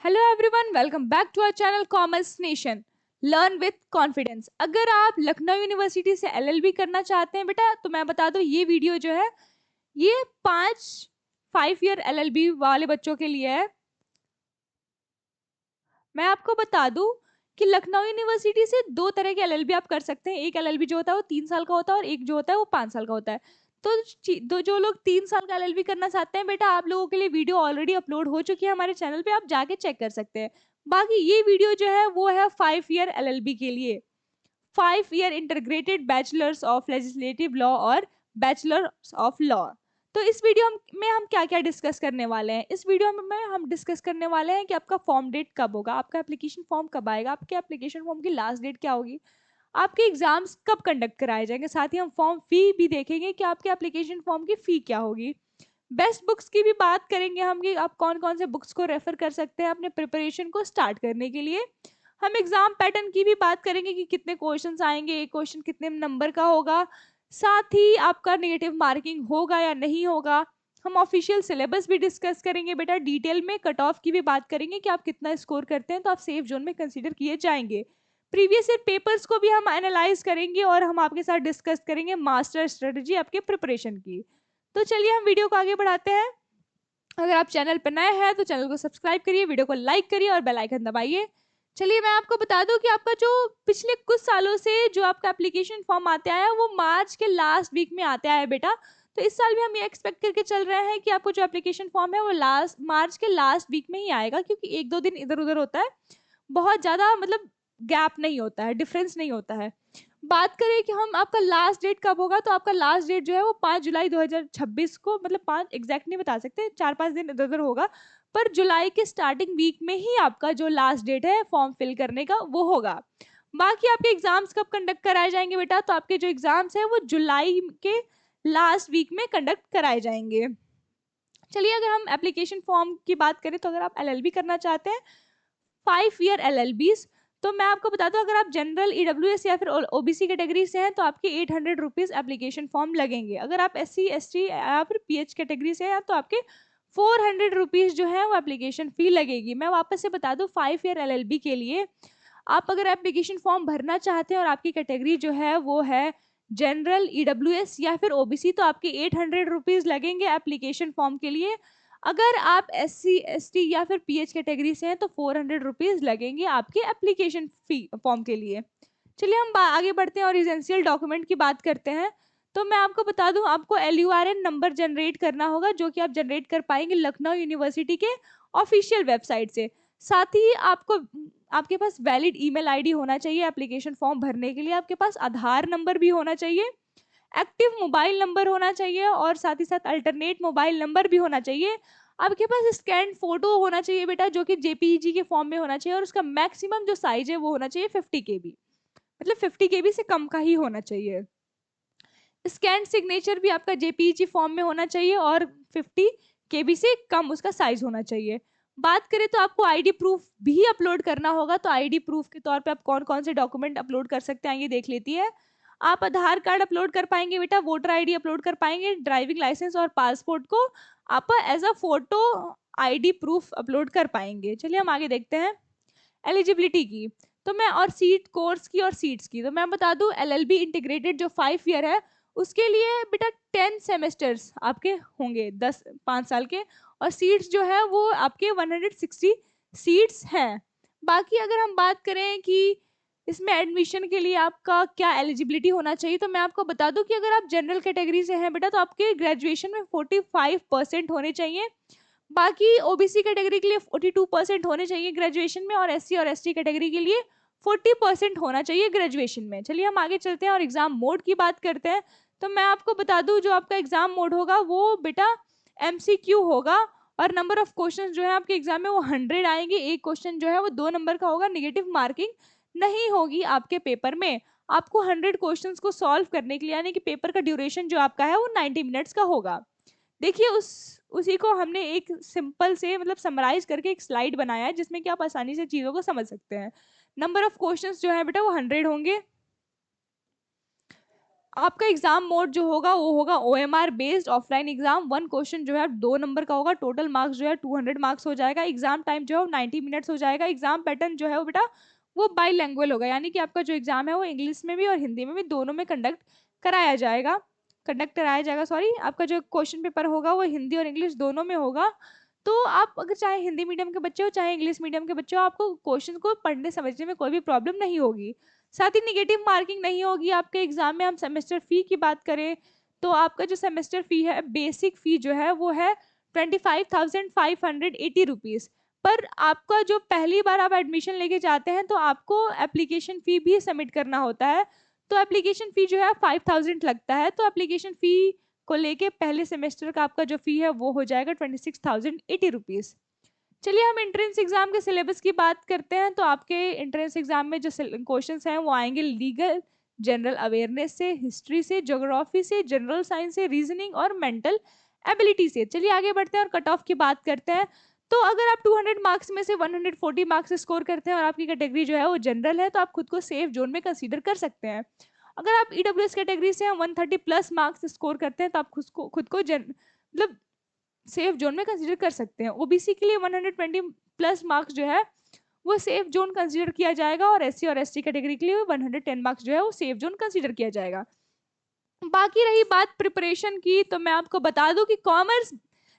Hello everyone, welcome back to our channel commerce nation. Learn with confidence. अगर आप Lucknow university से LLB करना चाहते हैं बेटा, तो मैं बता दूं ये वीडियो जो है ये 5 ईयर एलएलबी वाले बच्चों के लिए है। मैं आपको बता दूं कि लखनऊ यूनिवर्सिटी से दो तरह के एलएलबी आप कर सकते हैं। एक एलएलबी जो होता है वो 3 साल का होता है और एक जो होता है वो 5 साल का होता है। तो जो लोग 3 साल का एलएलबी करना चाहते हैं बेटा, आप लोगों के लिए वीडियो ऑलरेडी अपलोड हो चुकी है हमारे चैनल पे, आप जाके चेक कर सकते हैं। बाकी ये वीडियो जो है वो है 5 ईयर एलएलबी के लिए, 5 year integrated bachelors of legislative law और बैचलर्स ऑफ लॉ। तो इस वीडियो में हम क्या क्या डिस्कस करने वाले हैं? इस वीडियो में हम डिस्कस करने वाले हैं कि आपका फॉर्म डेट कब होगा, आपका एप्लीकेशन फॉर्म कब आएगा, आपके एप्लीकेशन फॉर्म की लास्ट डेट क्या होगी, आपके एग्जाम्स कब कंडक्ट कराए जाएंगे, साथ ही हम फॉर्म फी भी देखेंगे कि आपके एप्लीकेशन फॉर्म की फी क्या होगी। बेस्ट बुक्स की भी बात करेंगे हम कि आप कौन कौन से बुक्स को रेफर कर सकते हैं अपने प्रिपरेशन को स्टार्ट करने के लिए। हम एग्जाम पैटर्न की भी बात करेंगे कि कितने क्वेश्चंस आएंगे, एक क्वेश्चन कितने नंबर का होगा, साथ ही आपका नेगेटिव मार्किंग होगा या नहीं होगा। हम ऑफिशियल सिलेबस भी डिस्कस करेंगे बेटा डिटेल में, कट ऑफ की भी बात करेंगे कि आप कितना स्कोर करते हैं तो आप सेफ जोन में कंसीडर किए जाएंगे। प्रीवियस ईयर पेपर्स को भी हम एनालाइज करेंगे और हम आपके साथ डिस्कस करेंगे मास्टर स्ट्रेटजी आपके प्रिपरेशन की। तो चलिए हम वीडियो को आगे बढ़ाते हैं। अगर आप चैनल पर नए हैं तो चैनल को सब्सक्राइब करिए, वीडियो को लाइक करिए और बेल आइकन दबाइए। चलिए मैं आपको बता दूं कि आपका जो पिछले कुछ सालों से जो आपका एप्लीकेशन फॉर्म आते आया है वो मार्च के लास्ट वीक में आते आया है बेटा। तो इस साल भी हम ये एक्सपेक्ट करके चल रहे हैं कि आपको जो एप्लीकेशन फॉर्म है वो लास्ट मार्च के लास्ट वीक में ही आएगा, क्योंकि एक दो दिन इधर उधर होता है, बहुत ज्यादा मतलब गैप नहीं होता है, डिफरेंस नहीं होता है। बात करें कि हम आपका लास्ट डेट कब होगा, तो आपका लास्ट डेट जो है वो 5 जुलाई 2026 को, मतलब 5 एग्जैक्ट नहीं बता सकते, 4-5 दिन इधर उधर होगा, पर जुलाई के स्टार्टिंग वीक में ही आपका जो लास्ट डेट है फॉर्म फिल करने का वो होगा। बाकी आपके एग्जाम्स कब कंडक्ट कराए जाएंगे बेटा, तो आपके जो एग्जाम्स है वो जुलाई के लास्ट वीक में कंडक्ट कराए जाएंगे। चलिए अगर हम एप्लीकेशन फॉर्म की बात करें, तो अगर आप एलएलबी करना चाहते हैं 5 ईयर एलएलबीज, तो मैं आपको बता दूं अगर आप जनरल ईडब्ल्यूएस या फिर ओबीसी कैटेगरी से हैं तो आपके 800 रुपीज एप्लीकेशन फॉर्म लगेंगे। अगर आप एससी एसटी या फिर पीएच कैटेगरी से हैं तो आपके 400 रुपीज जो है वो एप्लीकेशन फी लगेगी। मैं वापस से बता दूं 5 ईयर एलएलबी के लिए आप अगर एप्लीकेशन फॉर्म भरना चाहते हैं और आपकी कैटेगरी जो है वो है जनरल ईडब्ल्यूएस या फिर ओबीसी, तो आपके 800 रुपीज लगेंगे एप्लीकेशन फॉर्म के लिए। अगर आप एससी एसटी या फिर पीएच कैटेगरी से हैं तो 400 रुपीज लगेंगे आपके एप्लीकेशन फी फॉर्म के लिए। चलिए हम आगे बढ़ते हैं और इसेंशियल डॉक्यूमेंट की बात करते हैं। तो मैं आपको बता दूं आपको LURN नंबर जनरेट करना होगा, जो कि आप जनरेट कर पाएंगे लखनऊ यूनिवर्सिटी के ऑफिशियल वेबसाइट से। साथ ही आपको आपके पास वैलिड ईमेल आईडी होना चाहिए एप्लीकेशन फॉर्म भरने के लिए, आपके पास आधार नंबर भी होना चाहिए, एक्टिव मोबाइल नंबर होना चाहिए और साथ ही साथ अल्टरनेट मोबाइल नंबर भी होना चाहिए। आपके पास स्कैन फोटो होना चाहिए बेटा, जो कि जेपीईजी के फॉर्म में होना चाहिए और उसका मैक्सिमम जो साइज है वो होना चाहिए 50 KB, मतलब 50 KB से कम का ही होना चाहिए। स्कैन सिग्नेचर भी आपका जेपीईजी फॉर्म में होना चाहिए और 50 KB से कम उसका साइज होना चाहिए। बात करें तो आपको आईडी प्रूफ भी अपलोड करना होगा, तो आईडी प्रूफ के तौर पे आप कौन कौन से डॉक्यूमेंट अपलोड कर सकते हैं ये देख लेती है। आप आधार कार्ड अपलोड कर पाएंगे बेटा, वोटर आईडी अपलोड कर पाएंगे, ड्राइविंग लाइसेंस और पासपोर्ट को आप as a photo ID proof upload कर पाएंगे। चलिए हम आगे देखते हैं एलिजिबिलिटी की। तो मैं और सीट कोर्स की और सीट्स की, तो मैं बता दूं एलएलबी इंटीग्रेटेड जो 5 ईयर है उसके लिए बेटा 10 सेमेस्टर्स आपके होंगे, 5 साल के, और सीट्स जो है वो आपके 160 सीट्स हैं। बाकी अगर हम बात करें कि इसमें एडमिशन के लिए आपका क्या एलिजिबिलिटी होना चाहिए, तो मैं आपको बता दूं कि अगर आप जनरल कैटेगरी से हैं बेटा तो आपके ग्रेजुएशन में 45% होने चाहिए। बाकी ओबीसी कैटेगरी के लिए 42% होने चाहिए ग्रेजुएशन में, और एससी और एसटी कैटेगरी के लिए 40% होना चाहिए ग्रेजुएशन में। चलिए हम आगे चलते हैं और एग्जाम मोड की बात करते हैं। तो मैं आपको बता दूं जो आपका एग्जाम मोड होगा वो बेटा MCQ होगा, और नंबर ऑफ क्वेश्चन जो है आपके एग्जाम में वो 100 आएंगे। एक क्वेश्चन जो है वो 2 नंबर का होगा, निगेटिव मार्किंग नहीं होगी आपके पेपर में। आपको 100 क्वेश्चंस को सॉल्व करने के लिए, यानी कि पेपर का ड्यूरेशन जो आपका है वो 90 मिनट्स का होगा। देखिए उसी को हमने एक सिंपल से मतलब समराइज करके एक स्लाइड बनाया है जिसमें कि आप आसानी से चीजों को समझ सकते हैं। नंबर ऑफ क्वेश्चंस जो है बेटा वो 100 होंगे। आपका एग्जाम मोड जो होगा वो होगा OMR based offline exam. 1 question जो है 2 नंबर का होगा। टोटल मार्क्स जो है 200 मार्क्स हो जाएगा। एग्जाम टाइम जो है 90 मिनट्स हो जाएगा। एग्जाम पैटर्न जो है वो बेटा वो बाईलैंग्वेज होगा, यानी कि आपका जो एग्जाम है वो इंग्लिश में भी और हिंदी में भी दोनों में कंडक्ट कराया जाएगा सॉरी। आपका जो क्वेश्चन पेपर होगा वो हिंदी और इंग्लिश दोनों में होगा। तो आप अगर चाहे हिंदी मीडियम के बच्चे हो चाहे इंग्लिश मीडियम के बच्चे हो, आपको क्वेश्चन को पढ़ने समझने में कोई भी प्रॉब्लम नहीं होगी। साथ ही निगेटिव मार्किंग नहीं होगी आपके एग्जाम में। हम सेमेस्टर फी की बात करें तो आपका जो सेमेस्टर फी है, बेसिक फी जो है वो है 25,580 रुपीज़। पर आपका जो पहली बार आप एडमिशन लेके जाते हैं तो आपको एप्लीकेशन फ़ी भी सबमिट करना होता है। तो एप्लीकेशन फ़ी जो है 5,000 लगता है। तो एप्लीकेशन फ़ी को लेके पहले सेमेस्टर का आपका जो फ़ी है वो हो जाएगा 26,080 रुपीज़। चलिए हम एंट्रेंस एग्जाम के सिलेबस की बात करते हैं। तो आपके एंट्रेंस एग्जाम में जो क्वेश्चंस हैं वो आएंगे लीगल, जनरल अवेयरनेस से, हिस्ट्री से, ज्योग्राफी से, जनरल साइंस से, रीजनिंग और मेंटल एबिलिटी से। चलिए आगे बढ़ते हैं और कट ऑफ की बात करते हैं। तो अगर आप 200 मार्क्स में से 140 मार्क्स स्कोर करते हैं और आपकी कैटेगरी जो है वो जनरल है तो आप खुद को सेफ जोन में कंसीडर कर सकते हैं। अगर आप EWS कैटेगरी से 130 प्लस मार्क्स स्कोर करते हैं तो आप खुद को मतलब सेफ जोन में कंसीडर कर सकते हैं। ओबीसी के लिए 120 प्लस मार्क्स जो है वो सेफ जोन कंसीडर किया जाएगा और SC और ST कैटेगरी के लिए 110 मार्क्स जो है वो सेफ जोन कंसीडर किया जाएगा। बाकी रही बात प्रिपरेशन की, तो मैं आपको बता दूं कि कॉमर्स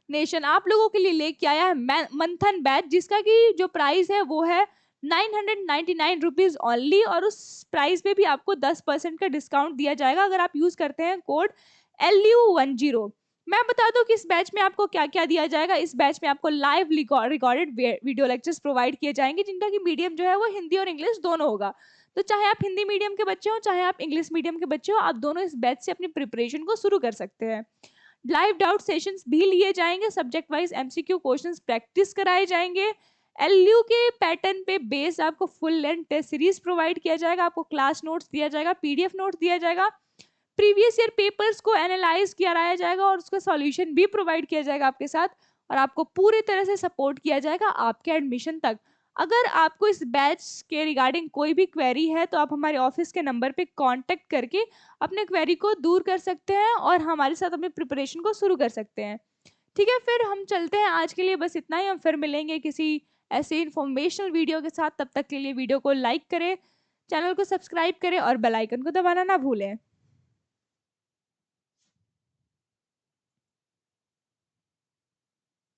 नेशन आप लोगों के लिए लेके आया है मंथन बैच, जिसका कि जो प्राइस है वो है 999 रुपीज ओनली। और उस प्राइस पे भी आपको 10% का डिस्काउंट दिया जाएगा अगर आप यूज करते हैं कोड LU10। मैं बता दूं कि इस बैच में आपको क्या क्या दिया जाएगा। इस बैच में आपको live recorded video lectures provide किए जाएंगे जिनका कि मीडियम जो है वो हिंदी और इंग्लिश दोनों होगा। तो चाहे आप हिंदी मीडियम के बच्चे हो चाहे आप इंग्लिश मीडियम के बच्चे हो, आप दोनों इस बैच से अपनी प्रिपरेशन को शुरू कर सकते हैं। लाइव डाउट सेशंस भी लिए जाएंगे। Subject wise MCQ questions practice कराए जाएंगे। LU के पैटर्न पे बेस आपको full length test series provide किया जाएगा। आपको क्लास नोट्स दिया जाएगा, PDF नोट्स दिया जाएगा, प्रीवियस ईयर पेपर्स को एनालाइज कराया जाएगा और उसका सॉल्यूशन भी प्रोवाइड किया जाएगा आपके साथ। और आपको पूरी तरह से सपोर्ट किया जाएगा आपके एडमिशन तक। अगर आपको इस बैच के रिगार्डिंग कोई भी क्वेरी है तो आप हमारे ऑफिस के नंबर पे कांटेक्ट करके अपने क्वेरी को दूर कर सकते हैं और हमारे साथ अपनी प्रिपरेशन को शुरू कर सकते हैं। ठीक है, फिर हम चलते हैं। आज के लिए बस इतना ही। हम फिर मिलेंगे किसी ऐसे इंफॉर्मेशनल वीडियो के साथ। तब तक के लिए वीडियो को लाइक करें, चैनल को सब्सक्राइब करें और बेल आइकन को दबाना ना भूलें।